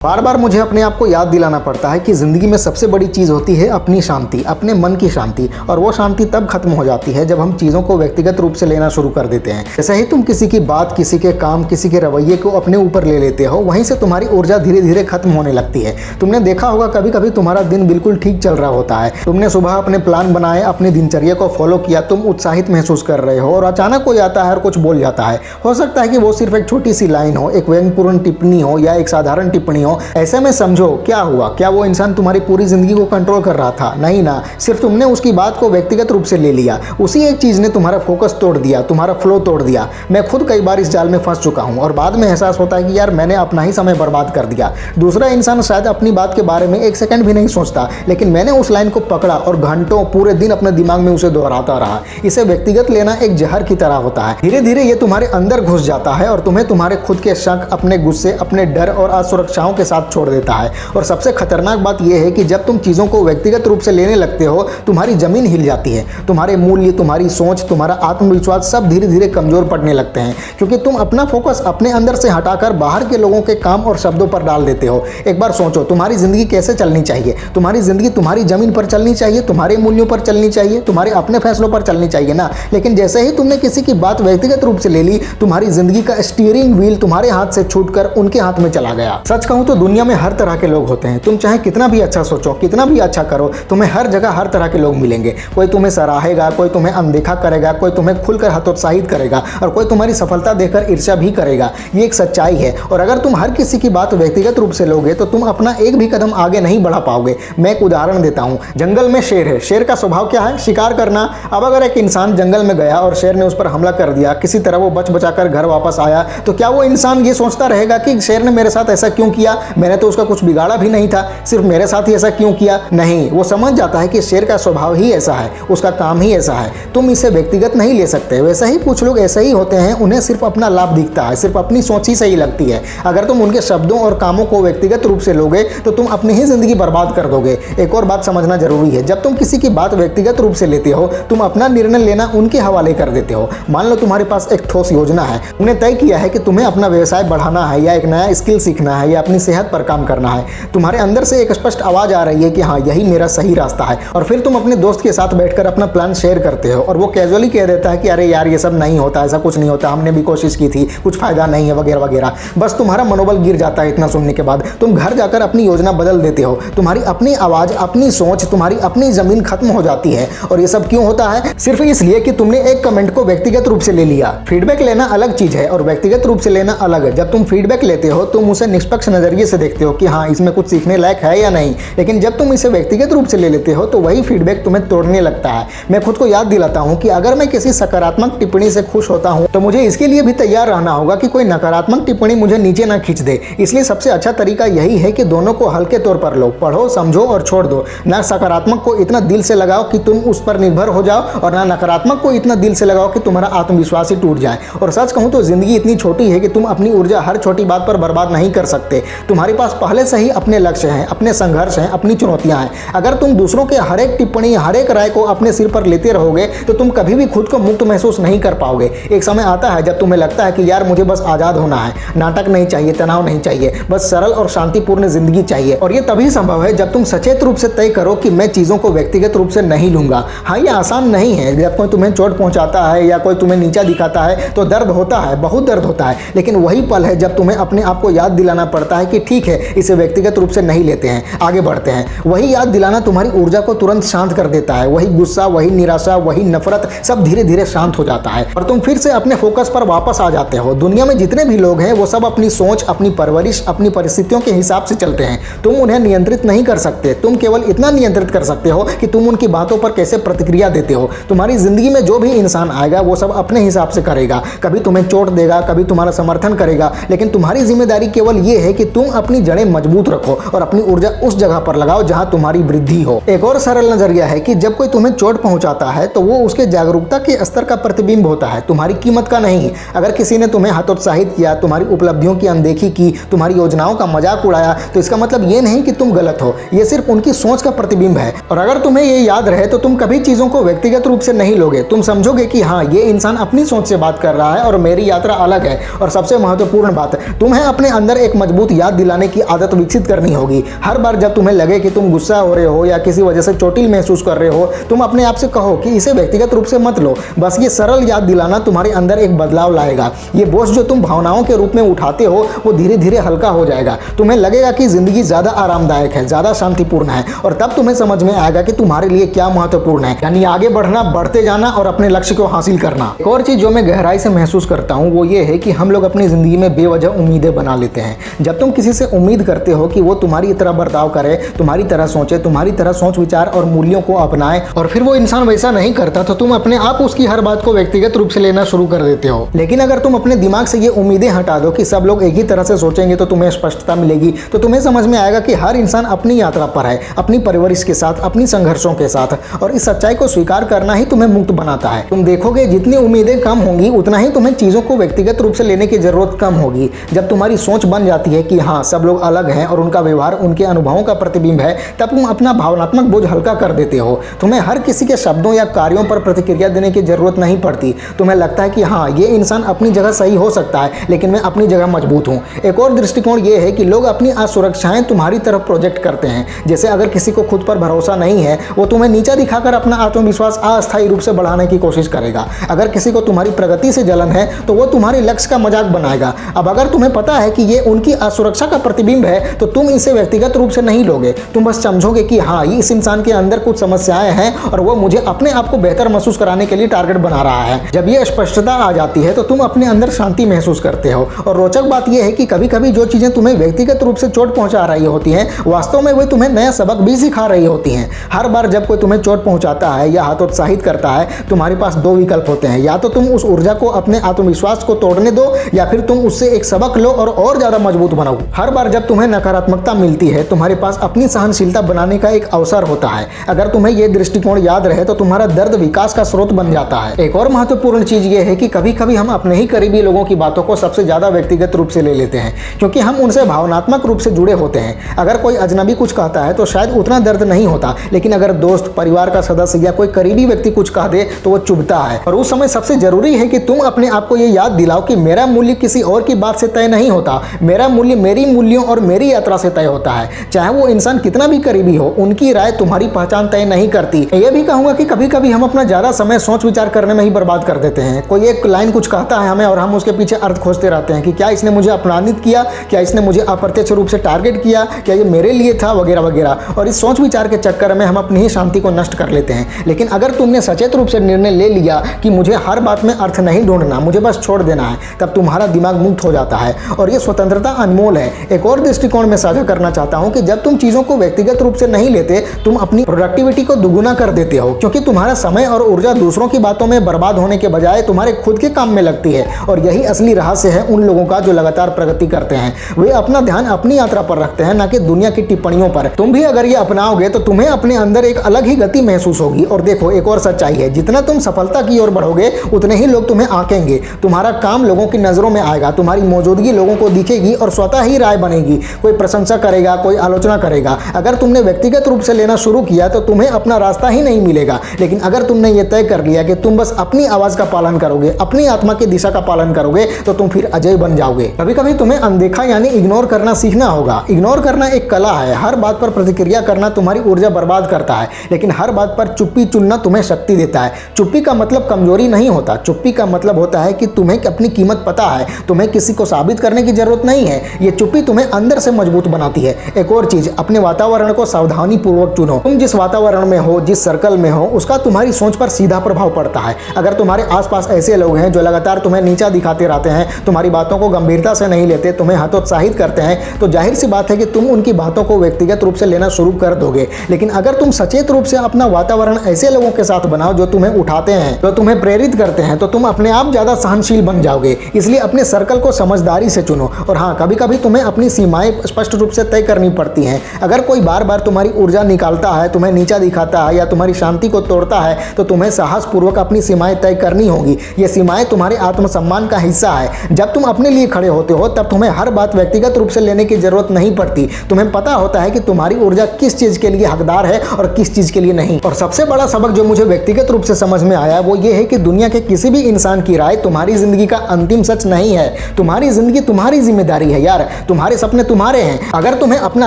बार बार मुझे अपने आप को याद दिलाना पड़ता है कि ज़िंदगी में सबसे बड़ी चीज़ होती है अपनी शांति, अपने मन की शांति। और वो शांति तब खत्म हो जाती है जब हम चीज़ों को व्यक्तिगत रूप से लेना शुरू कर देते हैं। जैसे ही तुम किसी की बात, किसी के काम, किसी के रवैये को अपने ऊपर ले लेते हो, वहीं से तुम्हारी ऊर्जा धीरे धीरे खत्म होने लगती है। तुमने देखा होगा कभी कभी तुम्हारा दिन बिल्कुल ठीक चल रहा होता है, तुमने सुबह अपने प्लान बनाए, अपनी दिनचर्या को फॉलो किया, तुम उत्साहित महसूस कर रहे हो और अचानक कोई आता है और कुछ बोल जाता है। हो सकता है कि वो सिर्फ एक छोटी सी लाइन हो, एक व्यंग्यपूर्ण टिप्पणी हो या एक साधारण टिप्पणी हो। ऐसे में समझो क्या हुआ, क्या वो इंसान तुम्हारी पूरी जिंदगी को कंट्रोल कर रहा था? नहीं ना, सिर्फ तुमने उसकी बात को व्यक्तिगत रूप से ले लिया। उसी एक चीज ने तुम्हारा फोकस तोड़ दिया, तुम्हारा फ्लो तोड़ दिया। मैं खुद कई बार इस जाल में फंस चुका हूं और बाद में एहसास होता है कि यार मैंने अपना ही समय बर्बाद कर दिया। दूसरा इंसान शायद अपनी बात के बारे में एक सेकंड भी नहीं सोचता, लेकिन मैंने उस लाइन को पकड़ा और घंटों पूरे दिन अपने दिमाग में उसे दोहराता रहा। इसे व्यक्तिगत लेना एक जहर की तरह होता है। धीरे धीरे ये तुम्हारे अंदर घुस जाता है और तुम्हें तुम्हारे खुद के शक, अपने गुस्से, अपने डर और असुरक्षाओं के साथ छोड़ देता है। और सबसे खतरनाक बात यह है कि जब तुम चीजों को व्यक्तिगत रूप से लेने लगते हो, तुम्हारी जमीन हिल जाती है। तुम्हारे मूल्य, तुम्हारी सोच, तुम्हारा आत्मविश्वास सब धीरे धीरे कमजोर पड़ने लगते हैं, क्योंकि तुम अपना फोकस अपने अंदर से हटाकर बाहर के लोगों के काम और शब्दों पर डाल देते हो। एक बार सोचो, तुम्हारी जिंदगी कैसे चलनी चाहिए? तुम्हारी जिंदगी तुम्हारी जमीन पर चलनी चाहिए, तुम्हारे मूल्यों पर चलनी चाहिए, तुम्हारे अपने फैसलों पर चलनी चाहिए ना। लेकिन जैसे ही तुमने किसी की बात व्यक्तिगत रूप से ले ली, तुम्हारी जिंदगी का स्टीयरिंग व्हील तुम्हारे हाथ से छूटकर उनके हाथ में चला गया। सच कहूं तो दुनिया में हर तरह के लोग होते हैं। तुम चाहे कितना भी अच्छा सोचो, कितना भी अच्छा करो, तुम्हें हर जगह हर तरह के लोग मिलेंगे। कोई तुम्हें सराहेगा, कोई तुम्हें अनदेखा करेगा, कोई तुम्हें खुलकर हतोत्साहित करेगा और कोई तुम्हारी सफलता देखकर ईर्ष्या भी करेगा। ये एक सच्चाई है। और अगर तुम हर किसी की बात व्यक्तिगत रूप से लोगे तो तुम अपना एक भी कदम आगे नहीं बढ़ा पाओगे। मैं एक उदाहरण देता हूँ। जंगल में शेर है। शेर का स्वभाव क्या है? शिकार करना। अब अगर एक इंसान जंगल में गया और शेर ने उस पर हमला कर दिया, किसी तरह वो बच बचाकर घर वापस आया, तो क्या वो इंसान ये सोचता रहेगा कि शेर ने मेरे साथ ऐसा क्यों किया? मैंने तो उसका कुछ बिगाड़ा भी नहीं था, सिर्फ मेरे साथ ही ऐसा क्यों किया? नहीं, वो समझ जाता है कि शेर का स्वभाव ही ऐसा है, उसका काम ही ऐसा है। तुम इसे व्यक्तिगत नहीं ले सकते। वैसे ही कुछ लोग ऐसे ही होते हैं, उन्हें सिर्फ अपना लाभ दिखता है, सिर्फ अपनी सोच ही सही लगती है। अगर तुम उनके शब्दों और कामों को व्यक्तिगत रूप से लोगे तो तुम अपनी ही जिंदगी बर्बाद कर दोगे। एक और बात समझना जरूरी है, जब तुम किसी की बात व्यक्तिगत रूप से लेते हो, तुम अपना निर्णय लेना उनके हवाले कर देते हो। मान लो तुम्हारे पास एक ठोस योजना है, तुमने तय किया है कि तुम्हें अपना व्यवसाय बढ़ाना है या एक नया स्किल सीखना है या अपनी सेहत पर काम करना है। तुम्हारे अंदर से एक स्पष्ट आवाज आ रही है कि हाँ, यही मेरा सही रास्ता है। और फिर तुम अपने दोस्त के साथ बैठकर अपना प्लान शेयर करते हो और वो कैजुअली कह देता है कि अरे यार ये सब नहीं होता, ऐसा कुछ नहीं होता, हमने भी कोशिश की थी, कुछ फायदा नहीं है वगैरह वगैरह। बस तुम्हारा मनोबल गिर जाता है। इतना सुनने के बाद तुम घर जाकर अपनी योजना बदल देते हो। तुम्हारी अपनी आवाज, अपनी सोच, तुम्हारी अपनी जमीन खत्म हो जाती है। और ये सब क्यों होता है? सिर्फ इसलिए कि तुमने एक कमेंट को व्यक्तिगत रूप से ले लिया। फीडबैक लेना अलग चीज है और व्यक्तिगत रूप से लेना अलग है। जब तुम फीडबैक लेते हो तुम उसे निष्पक्ष नजरिए से देखते हो कि हाँ, इसमें कुछ सीखने लायक है या नहीं। लेकिन जब तुम इसे व्यक्तिगत रूप से ले लेते हो तो वही फीडबैक तुम्हें तोड़ने लगता है। मैं खुद को याद दिलाता हूं कि अगर मैं किसी सकारात्मक टिप्पणी से खुश होता हूं तो मुझे इसके लिए भी तैयार रहना होगा कि कोई नकारात्मक टिप्पणी मुझे नीचे ना खींच दे। इसलिए सबसे अच्छा तरीका यही है कि दोनों को हल्के तौर पर लो, पढ़ो, समझो और छोड़ दो। ना सकारात्मक को इतना दिल से लगाओ कि तुम उस पर निर्भर हो जाओ और ना नकारात्मक को इतना दिल से लगाओ कि तुम्हारा आत्मविश्वास ही टूट जाए। और सच कहूं तो जिंदगी इतनी छोटी है कि तुम अपनी ऊर्जा हर छोटी बात पर बर्बाद नहीं कर सकते। तुम्हारे पास पहले से ही अपने लक्ष्य हैं, अपने संघर्ष हैं, अपनी चुनौतियां हैं। अगर तुम दूसरों के हर एक टिप्पणी, हर एक राय को अपने सिर पर लेते रहोगे तो तुम कभी भी खुद को मुक्त महसूस नहीं कर पाओगे। एक समय आता है जब तुम्हें लगता है कि यार मुझे बस आजाद होना है, नाटक नहीं चाहिए, तनाव नहीं चाहिए, बस सरल और शांतिपूर्ण जिंदगी चाहिए। और ये तभी संभव है जब तुम सचेत रूप से तय करो कि मैं चीजों को व्यक्तिगत रूप से नहीं लूंगा। हाँ, ये आसान नहीं है। जब कोई तुम्हें चोट पहुंचाता है या कोई तुम्हें नीचा दिखाता है तो दर्द होता है, बहुत दर्द होता है। लेकिन वही पल है जब तुम्हें अपने आप को याद दिलाना पड़ता है कि ठीक है, इसे व्यक्तिगत रूप से नहीं लेते हैं, आगे बढ़ते हैं। वही याद दिलाना तुम्हारी ऊर्जा को तुरंत शांत कर देता है। वही गुस्सा, वही निराशा, वही नफरत सब धीरे धीरे शांत हो जाता है और तुम फिर से अपने फोकस पर वापस आ जाते हो। दुनिया में जितने भी लोग हैं वो सब अपनी सोच, अपनी परवरिश, अपनी परिस्थितियों के हिसाब से चलते हैं। तुम उन्हें नियंत्रित नहीं कर सकते। तुम केवल इतना नियंत्रित कर सकते हो कि तुम उनकी बातों पर कैसे प्रतिक्रिया देते हो। तुम्हारी जिंदगी में जो भी इंसान आएगा वो सब अपने हिसाब से करेगा। कभी तुम्हें चोट देगा, कभी तुम्हारा समर्थन करेगा, लेकिन तुम्हारी जिम्मेदारी केवल ये है कि तुम अपनी जड़ें मजबूत रखो और अपनी ऊर्जा उस जगह पर लगाओ जहां तुम्हारी वृद्धि हो। एक और सरल नजरिया है कि जब कोई तुम्हें चोट पहुंचाता है तो वो उसके जागरूकता के स्तर का प्रतिबिंब होता है, तुम्हारी कीमत का नहीं। अगर किसी ने तुम्हें हतोत्साहित किया, तुम्हारी उपलब्धियों की अनदेखी की, तुम्हारी योजनाओं का मजाक उड़ाया, तो इसका मतलब ये नहीं कि तुम गलत हो, ये सिर्फ उनकी सोच का प्रतिबिंब है। और अगर तुम्हें ये याद रहे तो तुम कभी चीजों को व्यक्तिगत रूप से नहीं लोगे। तुम समझोगे कि हाँ, ये इंसान अपनी सोच से बात कर रहा है और मेरी यात्रा अलग है। और सबसे महत्वपूर्ण बात, तुम्हें अपने अंदर एक मजबूत याद दिलाने की आदत विकसित करनी होगी। हर बार जब तुम्हें लगे कि तुम गुस्सा हो रहे हो या किसी वजह से चोटिल महसूस कर रहे हो, तुम अपने आप से कहो कि इसे व्यक्तिगत रूप से मत लो। बस ये सरल याद दिलाना तुम्हारे अंदर एक बदलाव लाएगा। ये बोझ जो तुम भावनाओं के रूप में उठाते हो वो धीरे धीरे हल्का हो जाएगा। तुम्हें लगेगा कि जिंदगी ज्यादा आरामदायक है, ज्यादा शांतिपूर्ण है, और तब तुम्हें समझ में आएगा कि तुम्हारे लिए क्या महत्वपूर्ण है, यानी आगे बढ़ना, बढ़ते जाना और अपने लक्ष्य को हासिल करना। एक और चीज जो मैं गहराई से महसूस करता हूँ वो ये है कि हम लोग अपनी जिंदगी में बेवजह उम्मीदें बना लेते हैं। जब तुम किसी से उम्मीद करते हो कि वो तुम्हारी तरह बर्ताव करे, तुम्हारी तरह सोचे, तुम्हारी तरह सोच विचार और मूल्यों को अपनाए, और फिर वो इंसान वैसा नहीं करता, तो तुम अपने आप उसकी हर बात को व्यक्तिगत रूप से लेना शुरू कर देते हो। लेकिन अगर तुम अपने दिमाग से ये उम्मीदें हटा दो कि सब लोग एक ही तरह से सोचेंगे तो तुम्हें स्पष्टता मिलेगी, तो तुम्हें समझ में आएगा कि हर इंसान अपनी यात्रा पर है, अपनी परवरिश के साथ, अपनी संघर्षों के साथ, और इस सच्चाई को स्वीकार करना ही तुम्हें मुक्त बनाता है। तुम देखोगे जितनी उम्मीदें कम होंगी उतना ही तुम्हें चीजों को व्यक्तिगत रूप से लेने की जरूरत कम होगी। जब तुम्हारी सोच बन जाती है कि हाँ, सब लोग अलग हैं और उनका व्यवहार उनके अनुभवों का प्रतिबिंब है, तब तुम अपना भावनात्मक बोझ हल्का कर देते हो। तुम्हें हर किसी के शब्दों या कार्यों पर प्रतिक्रिया देने की जरूरत नहीं पड़ती। तुम्हें लगता है कि हाँ, ये इंसान अपनी जगह सही हो सकता है, लेकिन मैं अपनी जगह मजबूत हूँ। एक और दृष्टिकोण ये है कि लोग अपनी असुरक्षाएं तुम्हारी तरफ प्रोजेक्ट करते हैं। जैसे अगर किसी को खुद पर भरोसा नहीं है, वो तुम्हें नीचा दिखाकर अपना आत्मविश्वास अस्थायी रूप से बढ़ाने की कोशिश करेगा। अगर किसी को तुम्हारी प्रगति से जलन है तो वो तुम्हारे लक्ष्य का मजाक बनाएगा। अब अगर तुम्हें पता है कि ये उनकी असुरक्षा का प्रतिबिंब है, तो तुम इसे व्यक्तिगत रूप से नहीं लोगे। तुम बस समझोगे कि हाँ, इस इंसान के अंदर कुछ समस्याएं हैं और वो मुझे अपने आप को बेहतर महसूस कराने के लिए टारगेट बना रहा है। जब ये स्पष्टता आ जाती है तो तुम अपने अंदर शांति महसूस करते हो। और रोचक बात यह है कि कभी कभी जो चीजें तुम्हें व्यक्तिगत रूप से चोट पहुंचा रही होती हैं, वास्तव में वे तुम्हें नया सबक भी सिखा रही होती हैं। हर बार जब कोई तुम्हें चोट पहुंचाता है या हतोत्साहित करता है, तुम्हारे पास दो विकल्प होते हैं। या तो तुम उस ऊर्जा को, अपने आत्मविश्वास को तोड़ने दो, या फिर तुम उससे एक सबक लो और ज्यादा मजबूत बनाओ। हर बार जब तुम्हें नकारात्मकता मिलती है, तुम्हारे पास अपनी सहनशीलता बनाने का एक अवसर होता है। अगर तुम्हें यह दृष्टिकोण याद रहे तो तुम्हारा दर्द विकास का स्रोत बन जाता है। एक और महत्वपूर्ण चीज यह है कि कभी कभी हम अपने ही करीबी लोगों की बातों को सबसे ज्यादा व्यक्तिगत रूप से ले लेते हैं, क्योंकि हम उनसे भावनात्मक रूप से जुड़े होते हैं। अगर कोई अजनबी कुछ कहता है तो शायद उतना दर्द नहीं होता, लेकिन अगर दोस्त, परिवार का सदस्य या कोई करीबी व्यक्ति कुछ कह दे तो वो चुभता है। और उस समय सबसे जरूरी है कि तुम अपने आप को ये याद दिलाओ कि मेरा मूल्य किसी और की बात से तय नहीं होता। मेरा मूल्य मेरी मूल्यों और मेरी यात्रा से तय होता है। चाहे वो इंसान कितना भी करीबी हो, उनकी राय तुम्हारी पहचान तय नहीं करती। यह भी कहूंगा कि कभी कभी हम अपना ज्यादा समय सोच विचार करने में ही बर्बाद कर देते हैं। कोई एक लाइन कुछ कहता है हमें और हम उसके पीछे अर्थ खोजते रहते हैं कि क्या इसने मुझे अपमानित किया, क्या इसने मुझे अप्रत्यक्ष रूप से टारगेट किया, क्या ये मेरे लिए था, वगैरह वगैरह। और इस सोच विचार के चक्कर में हम अपनी ही शांति को नष्ट कर लेते हैं। लेकिन अगर तुमने सचेत रूप से निर्णय ले लिया कि मुझे हर बात में अर्थ नहीं ढूंढना, मुझे बस छोड़ देना है, तब तुम्हारा दिमाग मुक्त हो जाता है। और ये स्वतंत्रता अनमोल है। एक और दृष्टिकोण में साझा करना चाहता हूं कि जब तुम चीजों को व्यक्तिगत रूप से नहीं लेते, तुम अपनी प्रोडक्टिविटी को दुगुना कर देते हो, क्योंकि तुम्हारा समय और ऊर्जा दूसरों की बातों में बर्बाद होने के बजाय तुम्हारे खुद के काम में लगती है। और यही असली रहस्य है उन लोगों का जो लगातार प्रगति करते हैं। वे अपना ध्यान अपनी यात्रा पर रखते हैं, न कि दुनिया की टिप्पणियों पर। तुम भी अगर ये अपनाओगे तो तुम्हें अपने अंदर एक अलग ही गति महसूस होगी। और देखो, एक और सच्चाई है, जितना तुम सफलता की ओर बढ़ोगे उतने ही लोग तुम्हें आंकेंगे। तुम्हारा काम लोगों की नजरों में आएगा, तुम्हारी मौजूदगी लोगों को दिखेगी और स्वतः ही राय बनेगी। कोई प्रशंसा करेगा, कोई आलोचना करेगा। अगर तुमने व्यक्तिगत रूप से लेना शुरू किया तो तुम्हें अपना रास्ता ही नहीं मिलेगा। लेकिन अगर तुमने ये तय कर लिया कि तुम बस अपनी आवाज का पालन करोगे, अपनी आत्मा की दिशा का पालन करोगे, तो तुम फिर अजय बन जाओगे। कभी कभी तुम्हें अनदेखा यानी इग्नोर करना सीखना होगा। इग्नोर करना एक कला है। हर बात पर प्रतिक्रिया करना तुम्हारी ऊर्जा बर्बाद करता है, लेकिन हर बात पर चुप्पी चुनना तुम्हें शक्ति देता है। चुप्पी का मतलब कमजोरी नहीं होता। चुप्पी का मतलब होता है कि तुम्हें अपनी कीमत पता है, तुम्हें किसी को साबित करने की जरूरत नहीं है। ये चुप्पी तुम्हें अंदर से मजबूत बनाती है। एक और चीज, अपने वातावरण को सावधानी पूर्वक चुनो। तुम जिस वातावरण में हो, जिस सर्कल में हो, उसका तुम्हारी सोच पर सीधा प्रभाव पड़ता है। अगर तुम्हारे आसपास ऐसे लोग हैं जो लगातार तुम्हें नीचा दिखाते रहते हैं, तुम्हारी बातों को गंभीरता से नहीं लेते, तुम्हें हतोत्साहित करते हैं, तो जाहिर सी बात है कि तुम उनकी बातों को व्यक्तिगत रूप से लेना शुरू कर दोगे। लेकिन अगर तुम सचेत रूप से अपना वातावरण ऐसे लोगों के साथ बनाओ जो तुम्हें उठाते हैं, जो तुम्हें प्रेरित करते हैं, तो तुम अपने आप ज्यादा सहनशील बन जाओगे। इसलिए अपने सर्कल को समझदारी से चुनो। और हाँ, कभी कभी तुम्हें अपनी सीमाएं स्पष्ट रूप से तय करनी पड़ती हैं। अगर कोई बार बार तुम्हारी ऊर्जा निकालता है, तुम्हें नीचा दिखाता है या तुम्हारी शांति को तोड़ता है, तो तुम्हें साहसपूर्वक अपनी सीमाएं तय करनी होगी। ये सीमाएं तुम्हारे आत्मसम्मान का हिस्सा है। जब तुम अपने लिए खड़े होते हो तब तुम्हें हर बात व्यक्तिगत रूप से लेने की जरूरत नहीं पड़ती। तुम्हें पता होता है कि तुम्हारी ऊर्जा किस चीज के लिए हकदार है और किस चीज के लिए नहीं। और सबसे बड़ा सबक जो मुझे व्यक्तिगत रूप से समझ में आया वो ये है कि दुनिया के किसी भी इंसान की राय तुम्हारी जिंदगी का अंतिम सच नहीं है। तुम्हारी जिंदगी तुम्हारी जिम्मेदारी है यार। तुम्हारे सपने तुम्हारे हैं। अगर तुम्हें अपना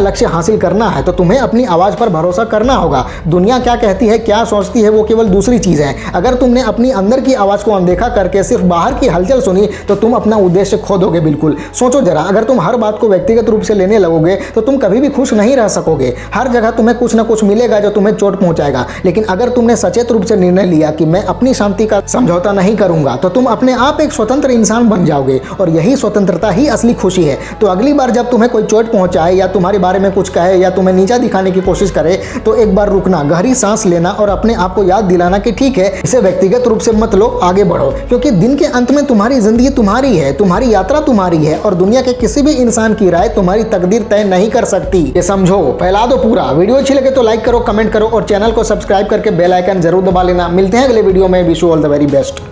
लक्ष्य हासिल करना है तो तुम्हें अपनी आवाज पर भरोसा करना होगा। दुनिया क्या कहती है, क्या सोचती है, वो केवल दूसरी चीज है। अगर तुमने अपनी अंदर की आवाज को अनदेखा करके सिर्फ बाहर की हलचल सुनी तो तुम अपना उद्देश्य खो दोगे। बिल्कुल सोचो जरा, अगर तुम हर बात को व्यक्तिगत रूप से लेने लगोगे तो तुम कभी भी खुश नहीं रह सकोगे। हर जगह तुम्हें कुछ ना कुछ मिलेगा जो तुम्हें चोट पहुंचाएगा। लेकिन अगर तुमने सचेत रूप से निर्णय लिया कि मैं अपनी शांति का समझौता नहीं करूंगा तो तुम अपने आप एक स्वतंत्र इंसान बन जाओगे, और यही स्वतंत्रता ही असली खुशी है। तो अगली बार जब तुम्हें कोई चोट पहुंचाए या तुम्हारे बारे में कुछ कहे या तुम्हें नीचा दिखाने की कोशिश करे तो एक बार रुकना, गहरी सांस लेना और अपने आप को याद दिलाना कि ठीक है, इसे व्यक्तिगत रूप से मत लो, आगे बढ़ो। क्योंकि दिन के अंत में तुम्हारी जिंदगी तुम्हारी है, तुम्हारी यात्रा तुम्हारी है, और दुनिया के किसी भी इंसान की राय तुम्हारी तकदीर तय नहीं कर सकती। ये समझो, फैला दो पूरा। वीडियो अच्छी लगे तो लाइक करो, कमेंट करो और चैनल को सब्सक्राइब करके बेल आइकन जरूर दबा लेना। मिलते हैं अगले वीडियो में। Wish you all the very best.